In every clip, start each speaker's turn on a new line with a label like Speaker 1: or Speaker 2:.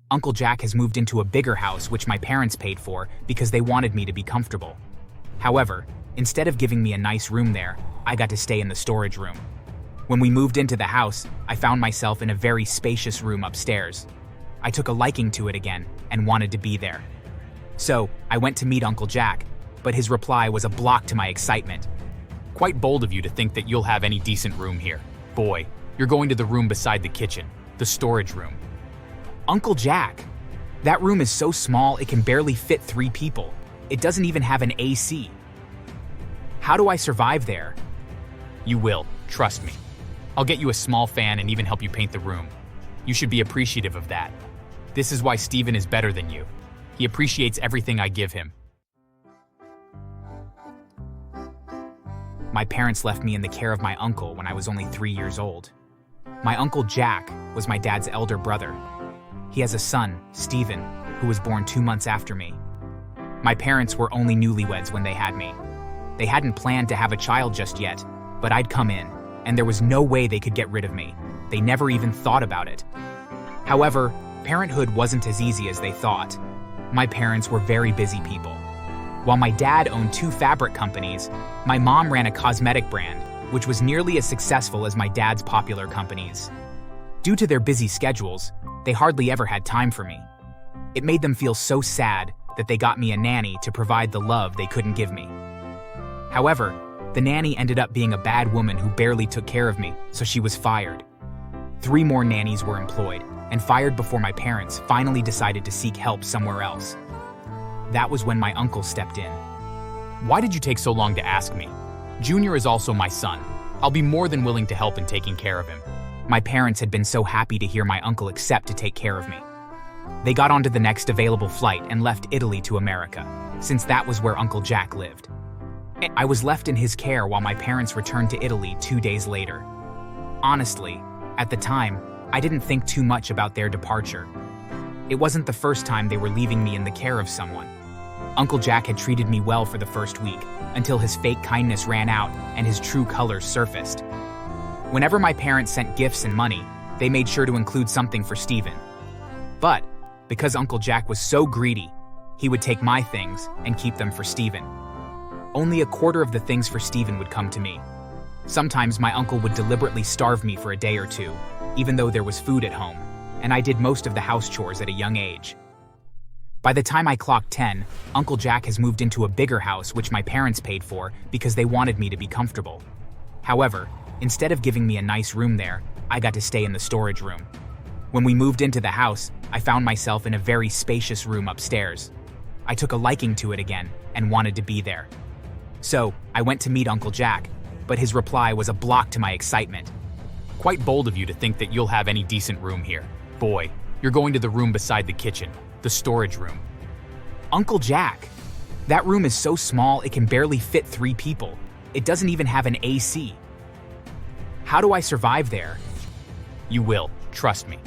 Speaker 1: Uncle Jack has moved into a bigger house which my parents paid for because they wanted me to be comfortable. However, instead of giving me a nice room there, I got to stay in the storage room. When we moved into the house, I found myself in a very spacious room upstairs. I took a liking to it again and wanted to be there. So, I went to meet Uncle Jack, but his reply was a block to my excitement.
Speaker 2: Quite bold of you to think that you'll have any decent room here. Boy, you're going to the room beside the kitchen, the storage room.
Speaker 1: Uncle Jack, that room is so small it can barely fit 3 people. It doesn't even have an AC. How do I survive there?
Speaker 2: You will, trust me. I'll get you a small fan and even help you paint the room. You should be appreciative of that. This is why Steven is better than you. He appreciates everything I give him.
Speaker 1: My parents left me in the care of my uncle when I was only 3 years old. My Uncle Jack was my dad's elder brother. He has a son, Steven, who was born 2 months after me. My parents were only newlyweds when they had me. They hadn't planned to have a child just yet, but I'd come in, and there was no way they could get rid of me. They never even thought about it. However, parenthood wasn't as easy as they thought. My parents were very busy people. While my dad owned 2 fabric companies, my mom ran a cosmetic brand, which was nearly as successful as my dad's popular companies. Due to their busy schedules, they hardly ever had time for me. It made them feel so sad that they got me a nanny to provide the love they couldn't give me. However, the nanny ended up being a bad woman who barely took care of me, so she was fired. 3 more nannies were employed and fired before my parents finally decided to seek help somewhere else. That was when my uncle stepped in.
Speaker 2: Why did you take so long to ask me? Junior is also my son. I'll be more than willing to help in taking care of him.
Speaker 1: My parents had been so happy to hear my uncle accept to take care of me. They got onto the next available flight and left Italy to America, since that was where Uncle Jack lived. I was left in his care while my parents returned to Italy 2 days later. Honestly, at the time, I didn't think too much about their departure. It wasn't the first time they were leaving me in the care of someone. Uncle Jack had treated me well for the first week, until his fake kindness ran out and his true colors surfaced. Whenever my parents sent gifts and money, they made sure to include something for Steven. But, because Uncle Jack was so greedy, he would take my things and keep them for Steven. Only a quarter of the things for Steven would come to me. Sometimes my uncle would deliberately starve me for a day or 2, even though there was food at home, and I did most of the house chores at a young age. By the time I clocked 10, Uncle Jack has moved into a bigger house which my parents paid for because they wanted me to be comfortable. However, instead of giving me a nice room there, I got to stay in the storage room. When we moved into the house, I found myself in a very spacious room upstairs. I took a liking to it again and wanted to be there. So, I went to meet Uncle Jack, but his reply was a block to my excitement.
Speaker 2: Quite bold of you to think that you'll have any decent room here. Boy, you're going to the room beside the kitchen, the storage room.
Speaker 1: Uncle Jack, that room is so small it can barely fit 3 people. It doesn't even have an AC. How do I survive there?
Speaker 2: You will, trust me.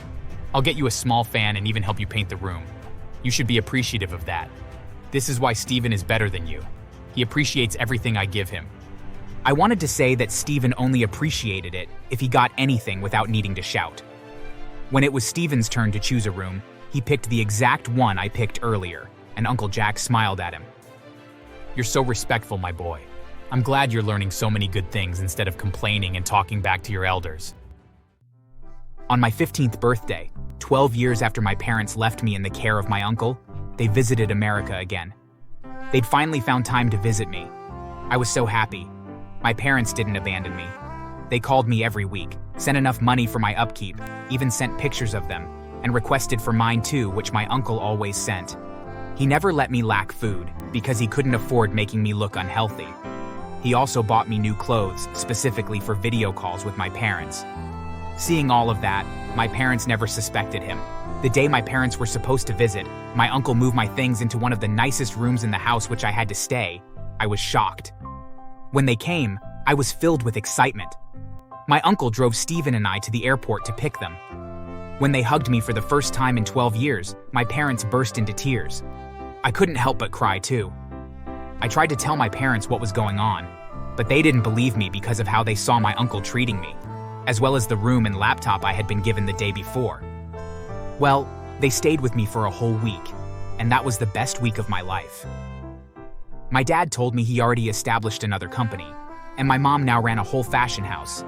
Speaker 2: I'll get you a small fan and even help you paint the room. You should be appreciative of that. This is why Steven is better than you. He appreciates everything I give him.
Speaker 1: I wanted to say that Steven only appreciated it if he got anything without needing to shout. When it was Steven's turn to choose a room, he picked the exact one I picked earlier, and Uncle Jack smiled at him.
Speaker 2: You're so respectful, my boy. I'm glad you're learning so many good things instead of complaining and talking back to your elders.
Speaker 1: On my 15th birthday, 12 years after my parents left me in the care of my uncle, they visited America again. They'd finally found time to visit me. I was so happy. My parents didn't abandon me. They called me every week, sent enough money for my upkeep, even sent pictures of them, and requested for mine too, which my uncle always sent. He never let me lack food, because he couldn't afford making me look unhealthy. He also bought me new clothes, specifically for video calls with my parents. Seeing all of that, my parents never suspected him. The day my parents were supposed to visit, my uncle moved my things into one of the nicest rooms in the house which I had to stay. I was shocked. When they came, I was filled with excitement. My uncle drove Steven and I to the airport to pick them. When they hugged me for the first time in 12 years, my parents burst into tears. I couldn't help but cry too. I tried to tell my parents what was going on, but they didn't believe me because of how they saw my uncle treating me, as well as the room and laptop I had been given the day before. Well, They stayed with me for a whole week, and that was the best week of my life. My dad told me he already established another company, and my mom now ran a whole fashion house.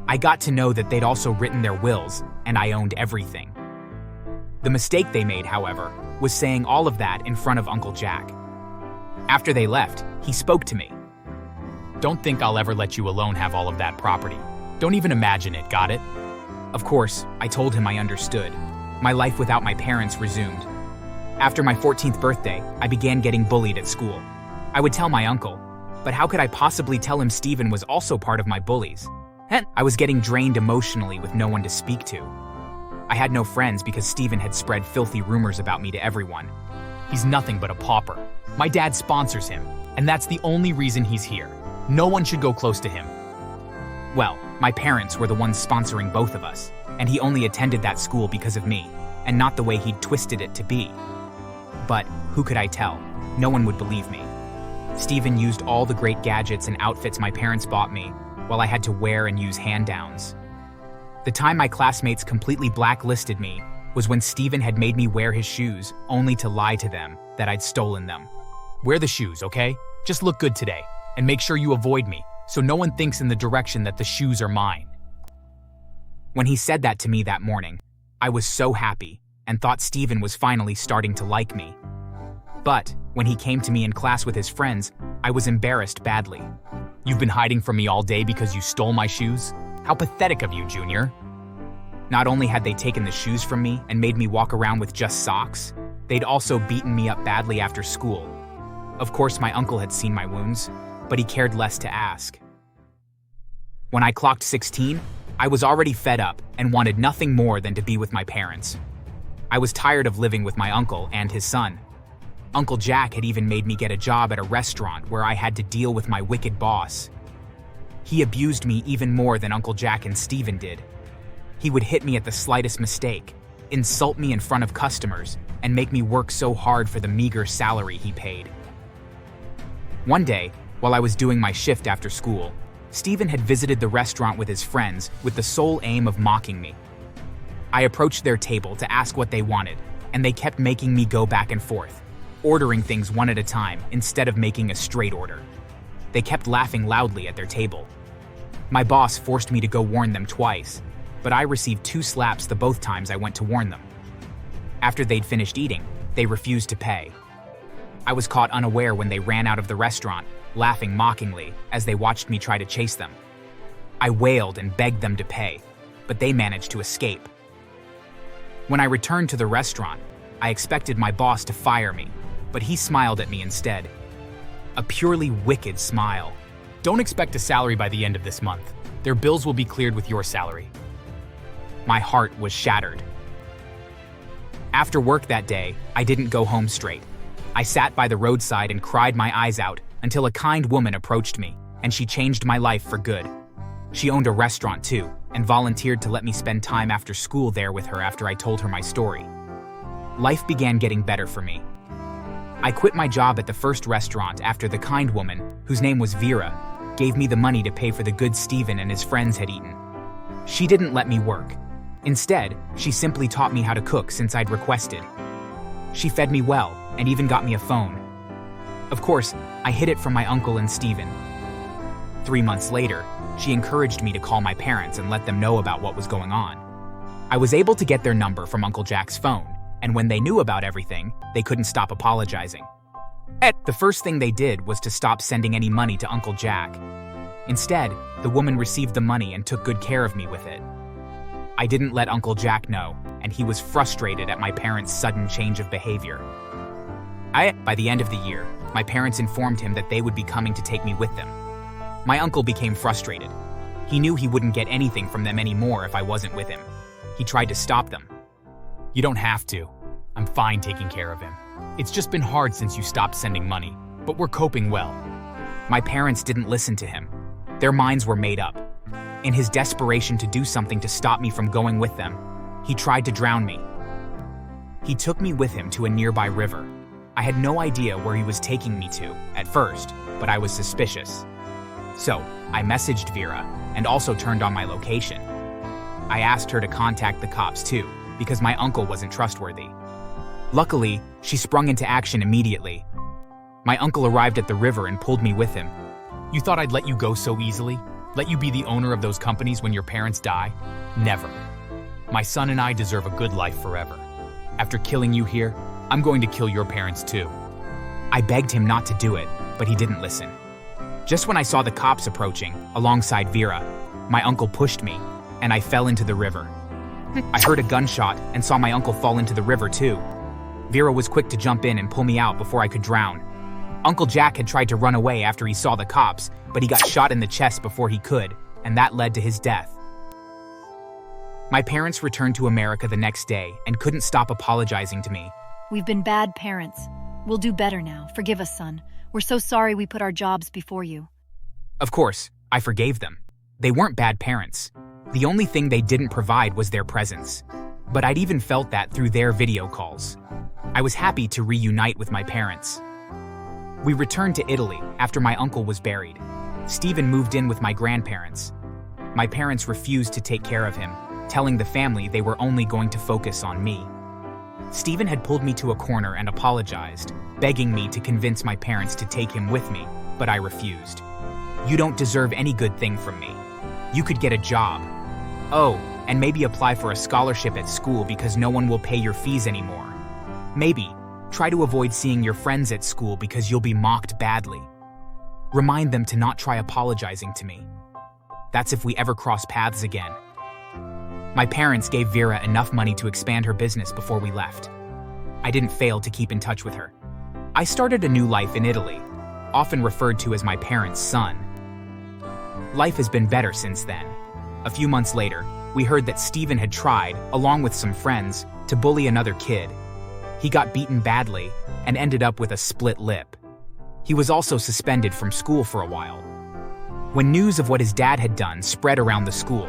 Speaker 1: I got to know that they'd also written their wills, and I owned everything. The mistake they made, however, was saying all of that in front of Uncle Jack. After they left, he spoke to me.
Speaker 2: Don't think I'll ever let you alone have all of that property. Don't even imagine it, got it?
Speaker 1: Of course, I told him I understood. My life without my parents resumed. After my 14th birthday, I began getting bullied at school. I would tell my uncle, but how could I possibly tell him Stephen was also part of my bullies? I was getting drained emotionally with no one to speak to. I had no friends because Stephen had spread filthy rumors about me to everyone.
Speaker 2: He's nothing but a pauper. My dad sponsors him, and that's the only reason he's here. No one should go close to him.
Speaker 1: Well, my parents were the ones sponsoring both of us, and he only attended that school because of me, and not the way he'd twisted it to be. But who could I tell? No one would believe me. Stephen used all the great gadgets and outfits my parents bought me, while I had to wear and use hand-downs. The time my classmates completely blacklisted me was when Stephen had made me wear his shoes, only to lie to them that I'd stolen them.
Speaker 2: Wear the shoes, okay? Just look good today, and make sure you avoid me, so no one thinks in the direction that the shoes are mine.
Speaker 1: When he said that to me that morning, I was so happy and thought Stephen was finally starting to like me. But when he came to me in class with his friends, I was embarrassed badly.
Speaker 2: You've been hiding from me all day because you stole my shoes? How pathetic of you, Junior.
Speaker 1: Not only had they taken the shoes from me and made me walk around with just socks, they'd also beaten me up badly after school. Of course, my uncle had seen my wounds, but he cared less to ask. When I clocked 16, I was already fed up and wanted nothing more than to be with my parents. I was tired of living with my uncle and his son. Uncle Jack had even made me get a job at a restaurant where I had to deal with my wicked boss. He abused me even more than Uncle Jack and Stephen did. He would hit me at the slightest mistake, insult me in front of customers, and make me work so hard for the meager salary he paid. One day, while I was doing my shift after school, Stephen had visited the restaurant with his friends with the sole aim of mocking me. I approached their table to ask what they wanted, and they kept making me go back and forth, ordering things one at a time instead of making a straight order. They kept laughing loudly at their table. My boss forced me to go warn them twice, but I received 2 slaps the both times I went to warn them. After they'd finished eating, they refused to pay. I was caught unaware when they ran out of the restaurant, laughing mockingly as they watched me try to chase them. I wailed and begged them to pay, but they managed to escape. When I returned to the restaurant, I expected my boss to fire me, but he smiled at me instead. A purely wicked smile.
Speaker 2: Don't expect a salary by the end of this month. Their bills will be cleared with your salary.
Speaker 1: My heart was shattered. After work that day, I didn't go home straight. I sat by the roadside and cried my eyes out until a kind woman approached me, and she changed my life for good. She owned a restaurant too, and volunteered to let me spend time after school there with her after I told her my story. Life began getting better for me. I quit my job at the first restaurant after the kind woman, whose name was Vera, gave me the money to pay for the goods Stephen and his friends had eaten. She didn't let me work. Instead, she simply taught me how to cook since I'd requested. She fed me well and even got me a phone. Of course, I hid it from my uncle and Stephen. 3 months later, she encouraged me to call my parents and let them know about what was going on. I was able to get their number from Uncle Jack's phone, and when they knew about everything, they couldn't stop apologizing. The first thing they did was to stop sending any money to Uncle Jack. Instead, the woman received the money and took good care of me with it. I didn't let Uncle Jack know, and he was frustrated at my parents' sudden change of behavior. By the end of the year, my parents informed him that they would be coming to take me with them. My uncle became frustrated. He knew he wouldn't get anything from them anymore if I wasn't with him. He tried to stop them.
Speaker 2: You don't have to. I'm fine taking care of him. It's just been hard since you stopped sending money, but we're coping well.
Speaker 1: My parents didn't listen to him. Their minds were made up. In his desperation to do something to stop me from going with them, he tried to drown me. He took me with him to a nearby river. I had no idea where he was taking me to at first, but I was suspicious. So, I messaged Vera and also turned on my location. I asked her to contact the cops too, because my uncle wasn't trustworthy. Luckily, she sprung into action immediately. My uncle arrived at the river and pulled me with him.
Speaker 2: You thought I'd let you go so easily? Let you be the owner of those companies when your parents die? Never. My son and I deserve a good life forever. After killing you here, I'm going to kill your parents too.
Speaker 1: I begged him not to do it, but he didn't listen. Just when I saw the cops approaching, alongside Vera, my uncle pushed me, and I fell into the river. I heard a gunshot and saw my uncle fall into the river too. Vera was quick to jump in and pull me out before I could drown. Uncle Jack had tried to run away after he saw the cops, but he got shot in the chest before he could, and that led to his death. My parents returned to America the next day and couldn't stop apologizing to me.
Speaker 3: We've been bad parents. We'll do better now. Forgive us, son. We're so sorry we put our jobs before you.
Speaker 1: Of course, I forgave them. They weren't bad parents. The only thing they didn't provide was their presence. But I'd even felt that through their video calls. I was happy to reunite with my parents. We returned to Italy after my uncle was buried. Stephen moved in with my grandparents. My parents refused to take care of him, telling the family they were only going to focus on me. Stephen had pulled me to a corner and apologized, begging me to convince my parents to take him with me, but I refused. You don't deserve any good thing from me. You could get a job. Oh, and maybe apply for a scholarship at school because no one will pay your fees anymore. Maybe try to avoid seeing your friends at school because you'll be mocked badly. Remind them to not try apologizing to me. That's if we ever cross paths again. My parents gave Vera enough money to expand her business before we left. I didn't fail to keep in touch with her. I started a new life in Italy, often referred to as my parents' son. Life has been better since then. A few months later, we heard that Stephen had tried, along with some friends, to bully another kid. He got beaten badly and ended up with a split lip. He was also suspended from school for a while. When news of what his dad had done spread around the school,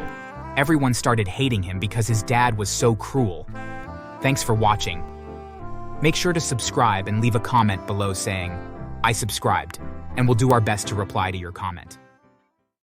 Speaker 1: everyone started hating him because his dad was so cruel. Thanks for watching. Make sure to subscribe and leave a comment below saying, "I subscribed," and we'll do our best to reply to your comment.